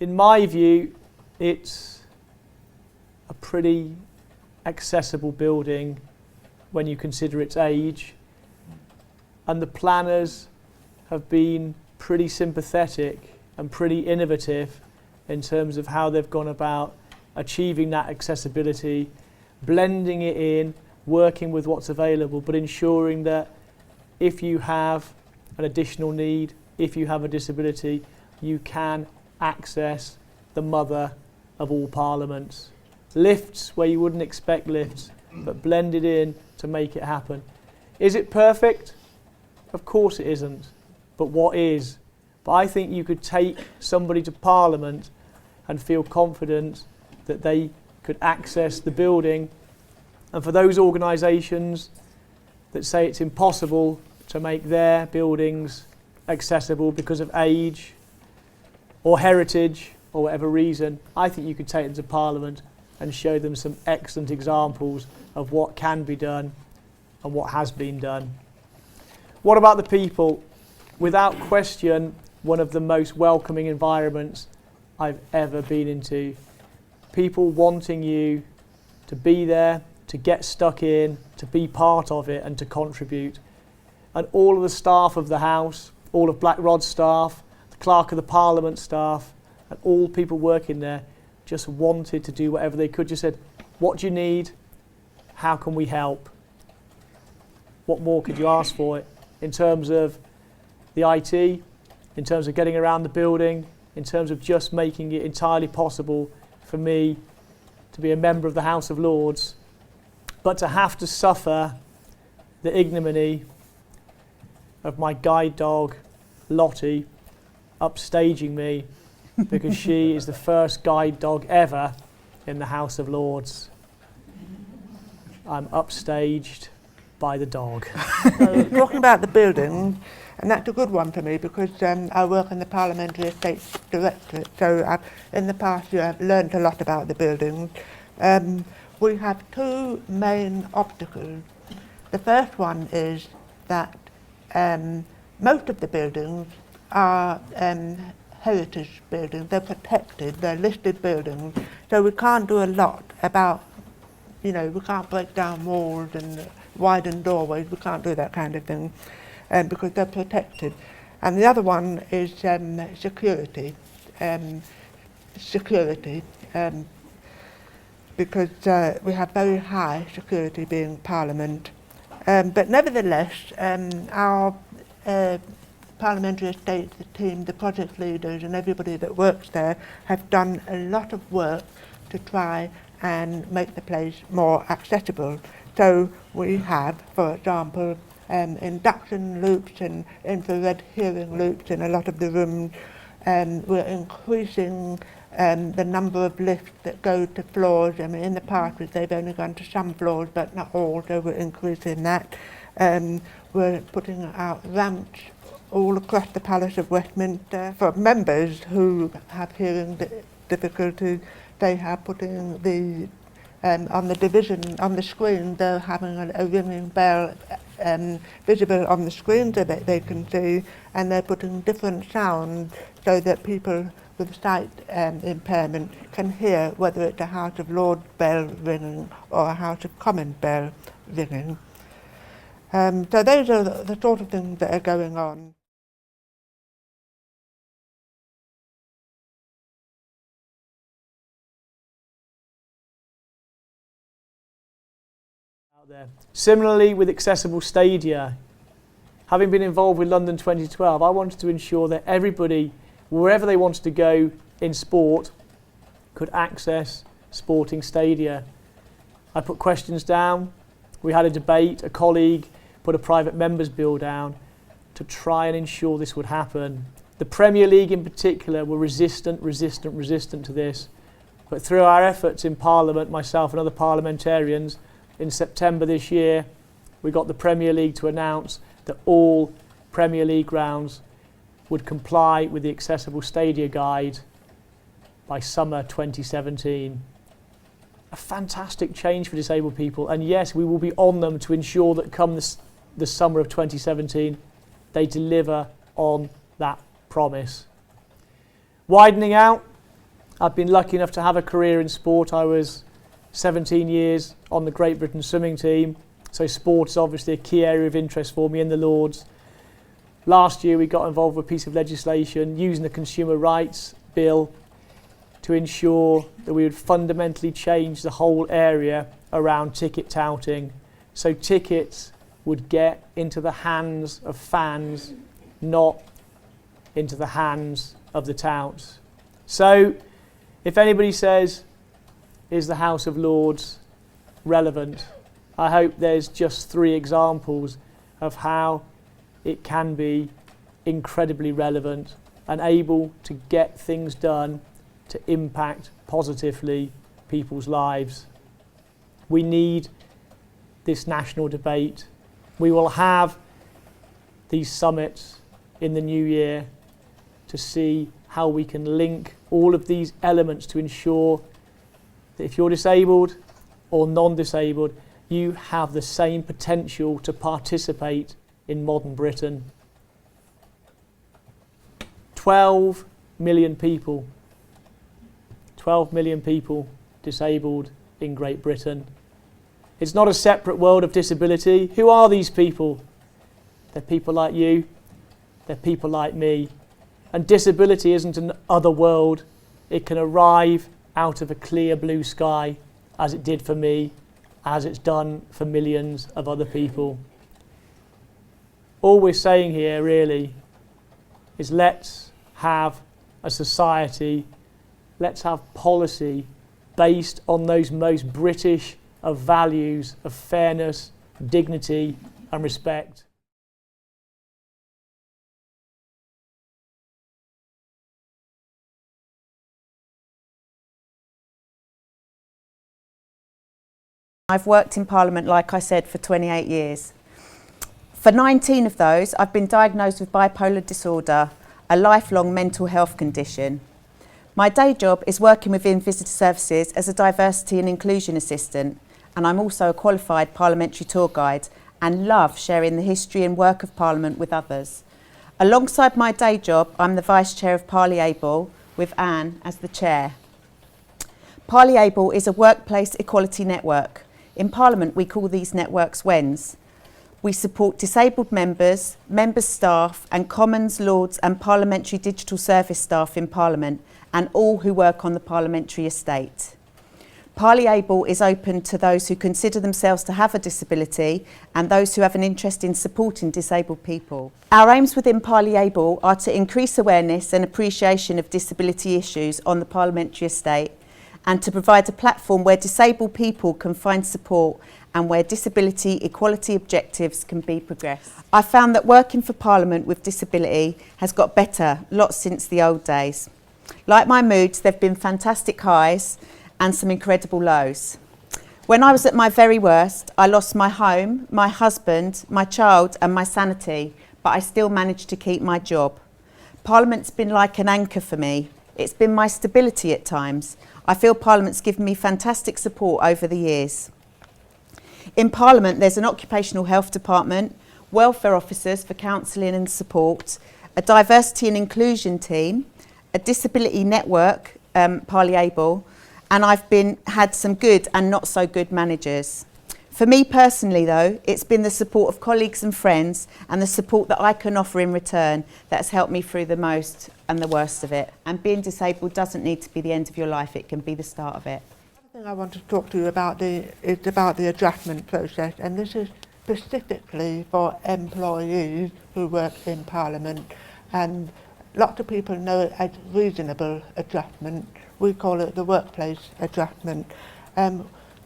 in my view, it's a pretty accessible building when you consider its age, and the planners have been pretty sympathetic and pretty innovative in terms of how they've gone about achieving that accessibility, blending it in, working with what's available, but ensuring that if you have an additional need, if you have a disability, you can access the mother of all parliaments. Lifts where you wouldn't expect lifts, but blended in to make it happen. Is it perfect? Of course it isn't. But what is? But I think you could take somebody to Parliament and feel confident that they could access the building. And for those organisations that say it's impossible to make their buildings accessible because of age or heritage or whatever reason, I think you could take them to Parliament and show them some excellent examples of what can be done and what has been done. What about the people? Without question, one of the most welcoming environments I've ever been into. People wanting you to be there, to get stuck in, to be part of it and to contribute. And all of the staff of the House, all of Black Rod's staff, the Clerk of the Parliament staff, and all people working there just wanted to do whatever they could. Just said, what do you need? How can we help? What more could you ask for it? In terms of the IT, in terms of getting around the building, in terms of just making it entirely possible for me to be a member of the House of Lords, but to have to suffer the ignominy of my guide dog, Lottie, upstaging me because she is the first guide dog ever in the House of Lords. I'm upstaged by the dog. So, talking about the building, and that's a good one for me because I work in the Parliamentary Estates Directorate, so in the past year I've learned a lot about the buildings. We have two main obstacles. The first one is that most of the buildings are heritage buildings. They're protected, they're listed buildings, so we can't do a lot about, we can't break down walls and widen doorways, we can't do that kind of thing because they're protected. And the other one is security. Because we have very high security being Parliament. But nevertheless, our Parliamentary Estates team, the project leaders and everybody that works there have done a lot of work to try and make the place more accessible. So we have, for example, induction loops and infrared hearing loops in a lot of the rooms. We're increasing the number of lifts that go to floors. I mean, in the past they've only gone to some floors, but not all, so we're increasing that. We're putting out ramps all across the Palace of Westminster. For members who have hearing difficulties, they have putting the on the division, on the screen, they're having a ringing bell visible on the screen so that they can see, and they're putting different sounds so that people with sight impairment can hear whether it's a House of Lords bell ringing or a House of Commons bell ringing. So those are the sort of things that are going on. There. Similarly with accessible stadia, having been involved with London 2012, I wanted to ensure that everybody, wherever they wanted to go in sport, could access sporting stadia. I put questions down, we had a debate, a colleague put a private members bill down to try and ensure this would happen. The Premier League in particular were resistant to this, but through our efforts in Parliament, myself and other parliamentarians, in September this year, we got the Premier League to announce that all Premier League grounds would comply with the Accessible Stadia Guide by summer 2017. A fantastic change for disabled people, and yes, we will be on them to ensure that come the summer of 2017, they deliver on that promise. Widening out, I've been lucky enough to have a career in sport. I was 17 years on the Great Britain swimming team, so sport is obviously a key area of interest for me in the Lords. Last year we got involved with a piece of legislation using the Consumer Rights Bill to ensure that we would fundamentally change the whole area around ticket touting, so tickets would get into the hands of fans, not into the hands of the touts. So if anybody says, is the House of Lords relevant? I hope there's just 3 examples of how it can be incredibly relevant and able to get things done to impact positively people's lives. We need this national debate. We will have these summits in the new year to see how we can link all of these elements to ensure that if you're disabled or non-disabled, you have the same potential to participate in modern Britain. 12 million people disabled in Great Britain. It's not a separate world of disability. Who are these people? They're people like you, they're people like me. And disability isn't an other world. It can arrive out of a clear blue sky, as it did for me, as it's done for millions of other people. All we're saying here really is let's have a society, let's have policy based on those most British of values of fairness, dignity and respect. I've worked in Parliament, like I said, for 28 years. For 19 of those, I've been diagnosed with bipolar disorder, a lifelong mental health condition. My day job is working within visitor services as a diversity and inclusion assistant, and I'm also a qualified parliamentary tour guide and love sharing the history and work of Parliament with others. Alongside my day job, I'm the Vice Chair of ParliABLE with Anne as the Chair. ParliABLE is a workplace equality network. In Parliament, we call these networks WENS. We support disabled members, members' staff and Commons, Lords and Parliamentary Digital Service staff in Parliament and all who work on the Parliamentary Estate. ParliABLE is open to those who consider themselves to have a disability and those who have an interest in supporting disabled people. Our aims within ParliABLE are to increase awareness and appreciation of disability issues on the Parliamentary Estate and to provide a platform where disabled people can find support and where disability equality objectives can be progressed. I found that working for Parliament with disability has got better, lots since the old days. Like my moods, there have been fantastic highs and some incredible lows. When I was at my very worst, I lost my home, my husband, my child and my sanity, but I still managed to keep my job. Parliament's been like an anchor for me. It's been my stability at times. I feel Parliament's given me fantastic support over the years. In Parliament, there's an occupational health department, welfare officers for counselling and support, a diversity and inclusion team, a disability network, ParliABLE, and I've had some good and not so good managers. For me personally though, it's been the support of colleagues and friends and the support that I can offer in return that's helped me through the most and the worst of it. And being disabled doesn't need to be the end of your life, it can be the start of it. The thing I want to talk to you about is about the adjustment process, and this is specifically for employees who work in Parliament, and lots of people know it as reasonable adjustment. We call it the workplace adjustment.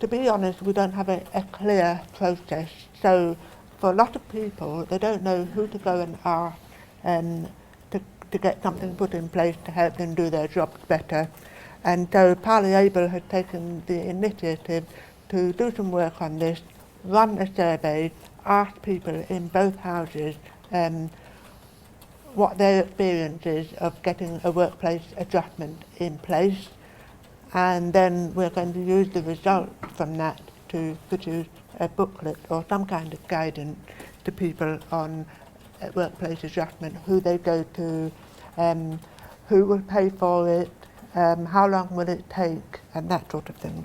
To be honest, we don't have a clear process, so for a lot of people they don't know who to go and ask to get something put in place to help them do their jobs better. And so ParliABLE has taken the initiative to do some work on this, run a survey, ask people in both houses what their experience is of getting a workplace adjustment in place, and then we're going to use the result from that to produce a booklet or some kind of guidance to people on workplace adjustment, who they go to, who will pay for it, how long will it take, and that sort of thing.